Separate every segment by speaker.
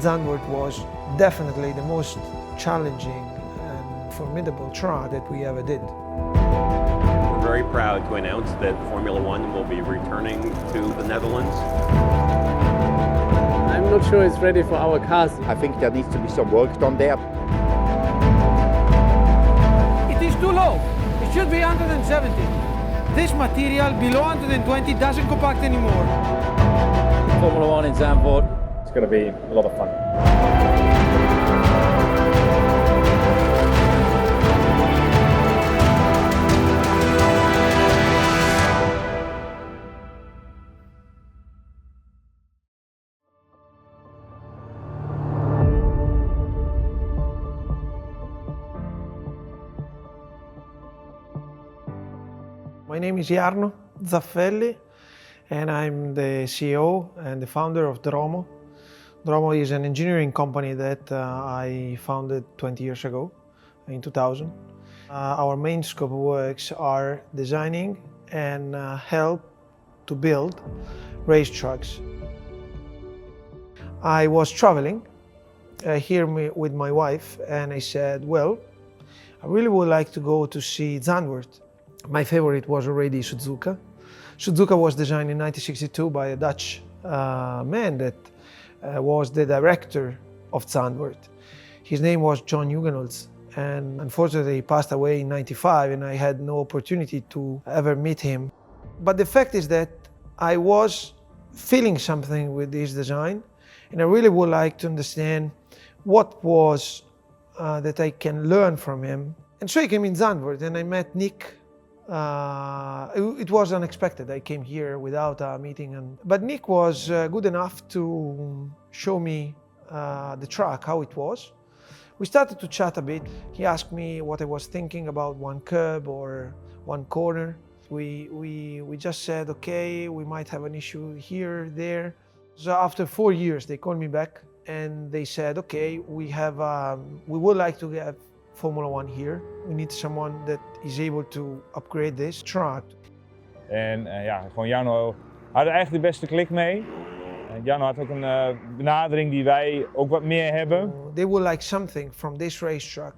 Speaker 1: Zandvoort was definitely the most challenging and formidable track that we ever did.
Speaker 2: We're very proud to announce that Formula One will be returning to the Netherlands.
Speaker 3: I'm not sure it's ready for our cars.
Speaker 4: I think there needs to be some work done there.
Speaker 5: It is too low. It should be 170. This material below 120 doesn't compact anymore.
Speaker 3: Formula One in Zandvoort.
Speaker 6: It's going to be a lot of fun.
Speaker 1: My name is Jarno Zaffelli and I'm the CEO and the founder of Dromo. Dromo is an engineering company that I founded 20 years ago, in 2000. Our main scope of works are designing and help to build race trucks. I was traveling here with my wife and I said, well, I really would like to go to see Zandvoort. My favorite was already Suzuka. Suzuka was designed in 1962 by a Dutch man that was the director of Zandvoort. His name was John Hugenholz, and unfortunately he passed away in 95 and I had no opportunity to ever meet him. But the fact is that I was feeling something with this design and I really would like to understand what was that I can learn from him. And so I came in Zandvoort and I met Nick. It was unexpected. I came here without a meeting, but Nick was good enough to show me the track, how it was. We started to chat a bit. He asked me what I was thinking about one curb or one corner. We just said, okay, we might have an issue here, there. So after 4 years, they called me back and they said, okay, we would like to have Formula One here. We need someone that is able to upgrade this track.
Speaker 6: En gewoon Jarno had er eigenlijk de beste klik mee. Jarno had ook een benadering die wij ook wat meer hebben.
Speaker 1: They would like something from this racetrack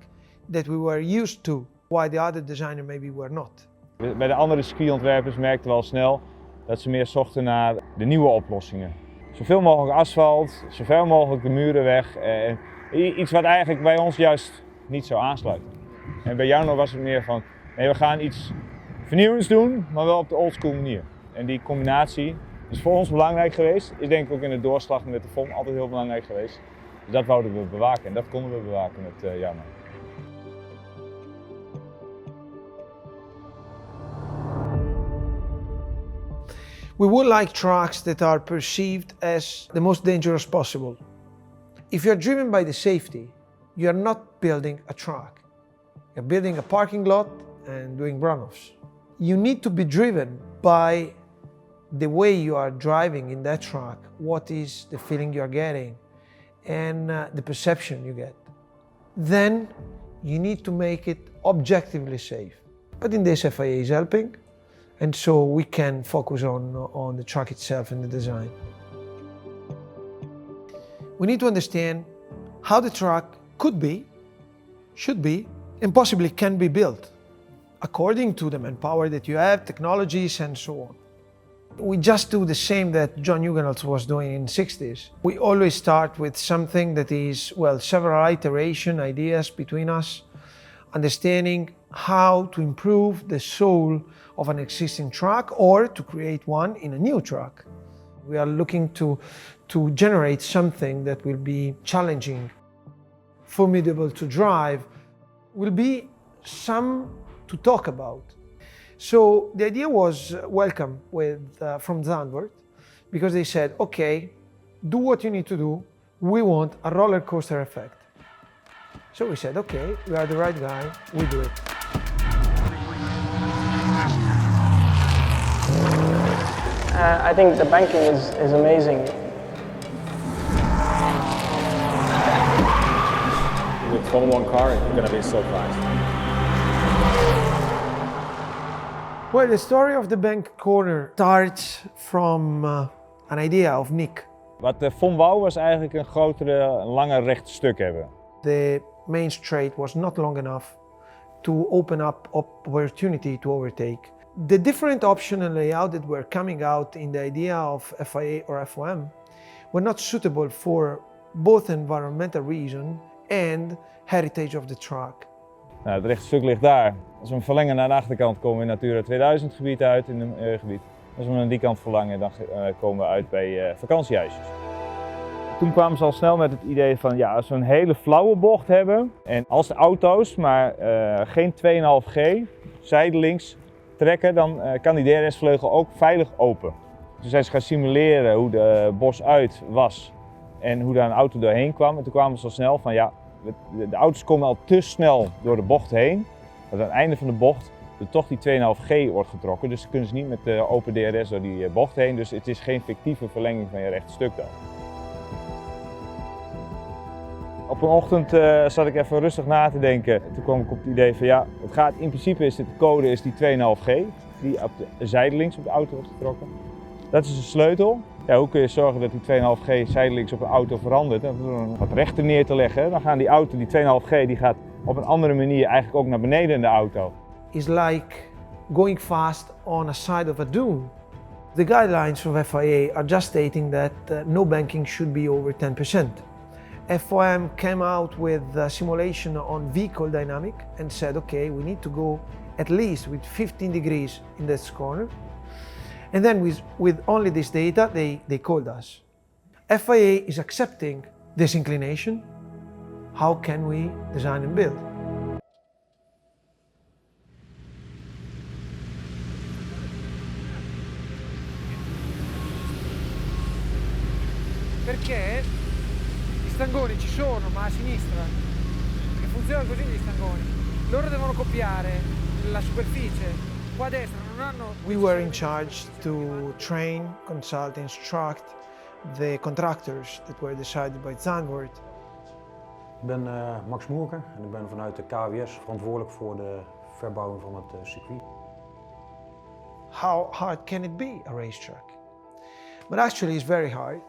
Speaker 1: that we were used to, while the other designer maybe were not.
Speaker 6: Bij de andere circuitontwerpers merkten we al snel dat ze meer zochten naar de nieuwe oplossingen. Zoveel mogelijk asfalt, zoveel mogelijk de muren weg. Iets wat eigenlijk bij ons juist niet zo aansluiten. En bij Jarno was het meer van, nee, we gaan iets vernieuwends doen, maar wel op de oldschool manier. En die combinatie is voor ons belangrijk geweest, is denk ik ook in de doorslag met de FOM altijd heel belangrijk geweest. Dus dat wouden we bewaken en dat konden we bewaken met Jarno.
Speaker 1: We would like tracks that are perceived as the most dangerous possible. If you're driven by the safety, you're not building a track. You're building a parking lot and doing runoffs. You need to be driven by the way you are driving in that track, what is the feeling you're getting, and the perception you get. Then you need to make it objectively safe. But in this, FIA is helping, and so we can focus on the track itself and the design. We need to understand how the track could be, should be, and possibly can be built according to the manpower that you have, technologies, and so on. We just do the same that John Hugenholz was doing in the 60s. We always start with something that is, well, several iteration ideas between us, understanding how to improve the soul of an existing track or to create one in a new track. We are looking to generate something that will be challenging, formidable to drive, will be some to talk about. So the idea was welcome from Zandvoort because they said, okay, do what you need to do. We want a roller coaster effect. So we said, okay, we are the right guy, we do it.
Speaker 7: I think the banking is amazing.
Speaker 6: With Formula One car, it's going to be so fast.
Speaker 1: Well, the story of the bank corner starts from an idea of Nick.
Speaker 6: Wat Von wou was eigenlijk een grotere, langer recht stuk hebben.
Speaker 1: The main straight was not long enough to open up opportunity to overtake. The different option and layout that were coming out in the idea of FIA or FOM were not suitable for both environmental reason and heritage of the track.
Speaker 6: Nou, het rechte stuk ligt daar. Als we hem verlengen naar de achterkant komen we in Natura 2000 gebied uit, in een gebied. Als we hem aan die kant verlangen, dan komen we uit bij vakantiehuisjes. Toen kwamen ze al snel met het idee van, ja, als we een hele flauwe bocht hebben en als de auto's maar geen 2,5G zijdelings trekken, dan kan die DRS-vleugel ook veilig open. Toen zijn ze gaan simuleren hoe de bos uit was en hoe daar een auto doorheen kwam. En toen kwamen ze al snel van, ja, de auto's komen al te snel door de bocht heen. Dat aan het einde van de bocht er toch die 2,5G wordt getrokken. Dus dan kunnen ze niet met de open DRS door die bocht heen. Dus het is geen fictieve verlenging van je rechte stuk dan. Op een ochtend zat ik even rustig na te denken. Toen kwam ik op het idee van, ja, het gaat in principe is de code is die 2,5G. Die op de zijdelings op de auto wordt getrokken. Dat is de sleutel. Ja, hoe kun je zorgen dat die 2,5G zijdelings op een auto verandert? Door wat rechter neer te leggen. Dan gaan die auto, die 2,5G, die gaat op een andere manier eigenlijk ook naar beneden in de auto.
Speaker 1: It's like going fast on a side of a dune. The guidelines of FIA are just stating that no banking should be over 10%. FOM came out with a simulation on vehicle dynamic and said, okay, we need to go at least with 15 degrees in this corner. And then with only this data, they called us. FIA is accepting this inclination. How can we design and build?
Speaker 5: Perché gli stangoni ci sono, ma a sinistra. Perché funzionano così gli stangoni. Loro devono copiare la superficie. Qua a destra non hanno...
Speaker 1: We were in charge to train, consult, instruct the contractors that were decided by Zandvoort.
Speaker 8: Ik ben Max Moerker en ik ben vanuit de KWS verantwoordelijk voor de verbouwing van het circuit.
Speaker 1: How hard can it be, a racetrack? But actually it's very hard.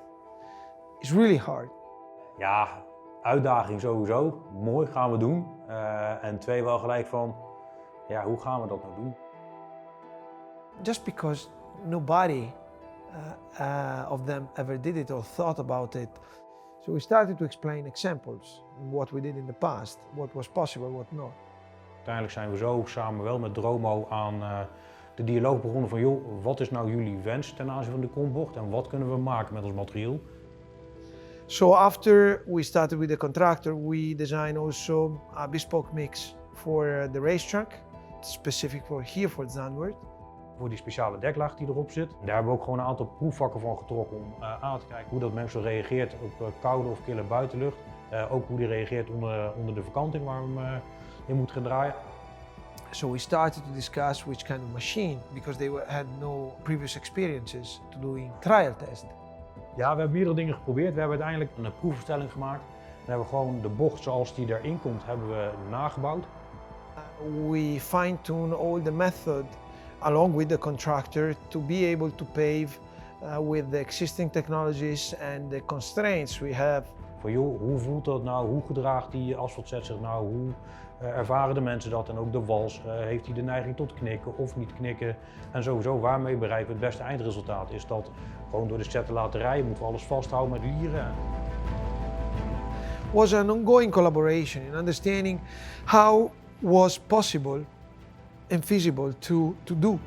Speaker 1: It's really hard.
Speaker 8: Ja, uitdaging sowieso. Mooi, gaan we doen. En twee, wel gelijk van, ja, hoe gaan we dat nou doen?
Speaker 1: Just because nobody of them ever did it or thought about it. So we started to explain examples, what we did in the past, what was possible, what not.
Speaker 8: Uiteindelijk zijn we zo samen wel met Dromo aan de dialoog begonnen van, joh, wat is nou jullie wens ten aanzien van de kombocht en wat kunnen we maken met ons materiaal?
Speaker 1: So after we started with the contractor, we designed also a bespoke mix for the racetrack, specific for here for Zandvoort.
Speaker 8: Voor die speciale deklaag die erop zit. Daar hebben we ook gewoon een aantal proefvakken van getrokken om aan te kijken hoe dat mengsel reageert op koude of kille buitenlucht. Ook hoe die reageert onder de verkanting waar we hem in moet gaan draaien.
Speaker 1: So we started to discuss which kind of machine, because they had no previous experiences to doing trial test.
Speaker 8: Ja, we hebben meerdere dingen geprobeerd. We hebben uiteindelijk een proefverstelling gemaakt. We hebben gewoon de bocht zoals die erin komt, hebben we nagebouwd.
Speaker 1: We fine-tune all the method along with the contractor to be able to pave with the existing technologies and the constraints we have.
Speaker 8: Van joh, hoe voelt dat nou? Hoe gedraagt die asfaltzet zich nou? Hoe ervaren de mensen dat? En ook de wals, heeft hij de neiging tot knikken of niet knikken? En sowieso, waarmee bereiken we het beste eindresultaat? Is dat gewoon door de set te laten rijden, moeten we alles vasthouden met lieren?
Speaker 1: Was an ongoing collaboration in understanding how was possible and feasible to do.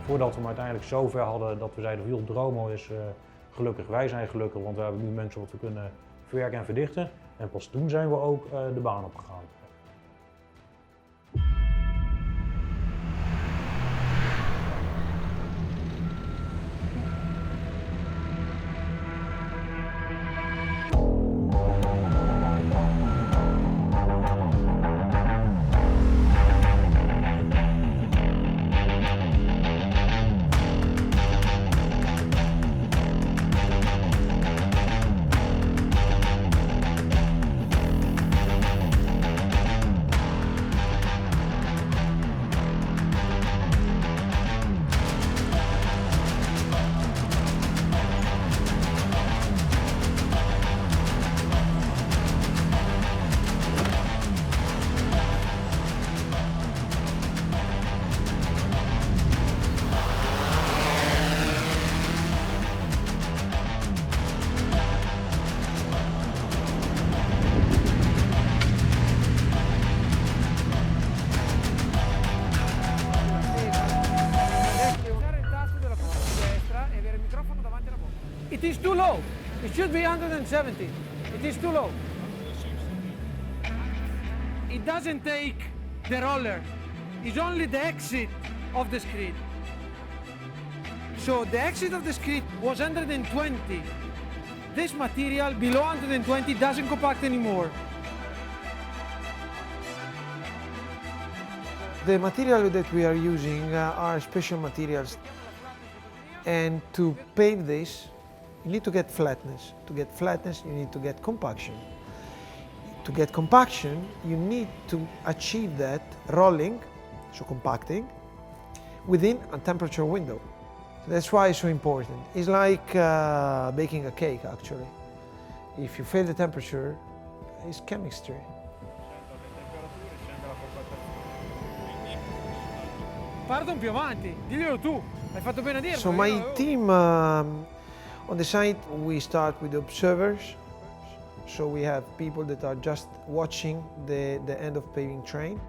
Speaker 8: Voordat we hem uiteindelijk zo ver hadden dat we zeiden, joh, Dromo is gelukkig, wij zijn gelukkig, want we hebben nu mensen wat we kunnen verwerken en verdichten. En pas toen zijn we ook de baan opgegaan.
Speaker 5: It is too low. It should be 170. It is too low. It doesn't take the roller. It's only the exit of the screed. So the exit of the screed was 120. This material below 120 doesn't compact anymore.
Speaker 1: The material that we are using are special materials, and to pave this you need to get flatness. To get flatness you need to get compaction. To get compaction you need to achieve that rolling, so compacting, within a temperature window. So that's why it's so important. It's like baking a cake actually. If you fail the temperature, it's chemistry.
Speaker 5: Pardon più avanti, diglielo tu, hai fatto bene a dirlo.
Speaker 1: So my team on the site, we start with observers. So we have people that are just watching the end of paving train.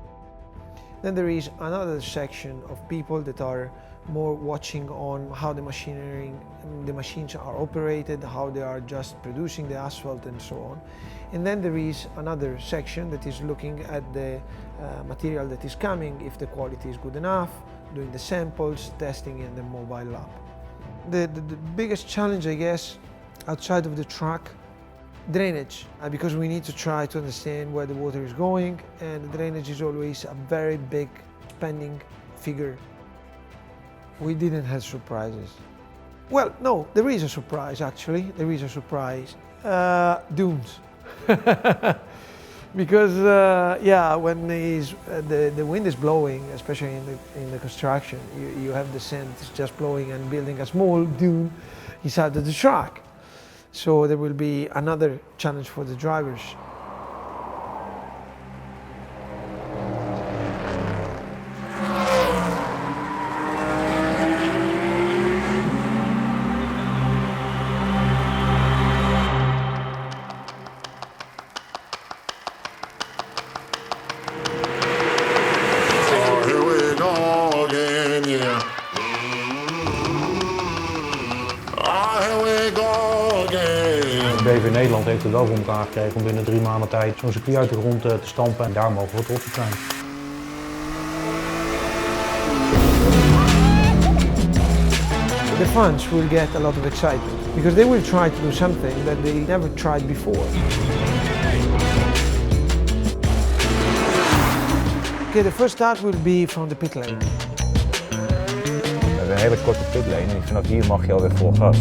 Speaker 1: Then there is another section of people that are more watching on how the machines are operated, how they are just producing the asphalt and so on. And then there is another section that is looking at the material that is coming, if the quality is good enough, doing the samples, testing in the mobile lab. The biggest challenge, I guess, outside of the truck, drainage, because we need to try to understand where the water is going, and the drainage is always a very big spending figure. We didn't have surprises. Well, no, there is a surprise actually. There is a surprise. Dunes. Because yeah, when the wind is blowing, especially in the construction, you have the sand just blowing and building a small dune inside of the truck. So there will be another challenge for the drivers.
Speaker 8: BV Nederland heeft het wel voor elkaar gekregen om binnen 3 maanden tijd zo'n circuit uit de grond te stampen, en daar mogen we trots op zijn.
Speaker 1: The fans will get a lot of excitement because they will try to do something that they never tried before. Okay, the first start will be from the pit lane.
Speaker 6: We hebben een hele korte pitlane en vanaf hier mag je alweer vol gas.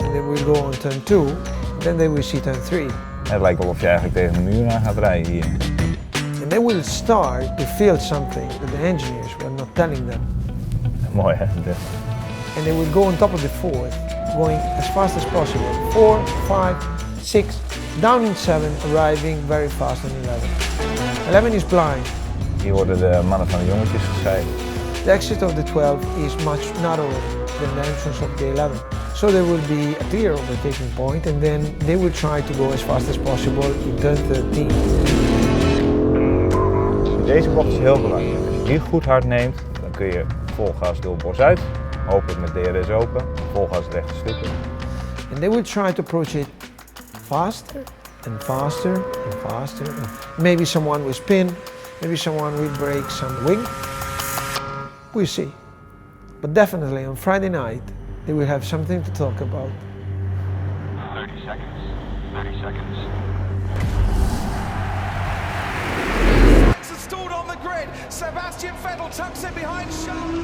Speaker 1: And then we'll go on turn 2, then they will see turn 3.
Speaker 6: Het lijkt wel of je eigenlijk tegen een muur aan gaat rijden hier.
Speaker 1: And they will start to feel something that the engineers were not telling them.
Speaker 6: Mooi hè?
Speaker 1: And they will go on top of the 4th, going as fast as possible. 4, 5, 6, down in 7, arriving very fast on 11. 11 is blind.
Speaker 6: Hier worden de mannen van de jongetjes gescheiden.
Speaker 1: The exit of the 12 is much narrower than the entrance of the 11. So there will be a clear overtaking point, and then they will try to go as fast as possible in turn 13.
Speaker 6: Deze bocht is heel belangrijk. Als je die goed hard neemt, dan kun je vol gas door Bos-uit, hopelijk met DRS open, vol gas rechte stukken.
Speaker 1: And they will try to approach it faster and faster and faster. Maybe someone will spin, maybe someone will break some wing. We'll see. But definitely on Friday night, they will have something to talk about.
Speaker 9: 30 seconds. 30 seconds.
Speaker 10: Stalled on the grid. Sebastian Vettel tucks it behind Charles.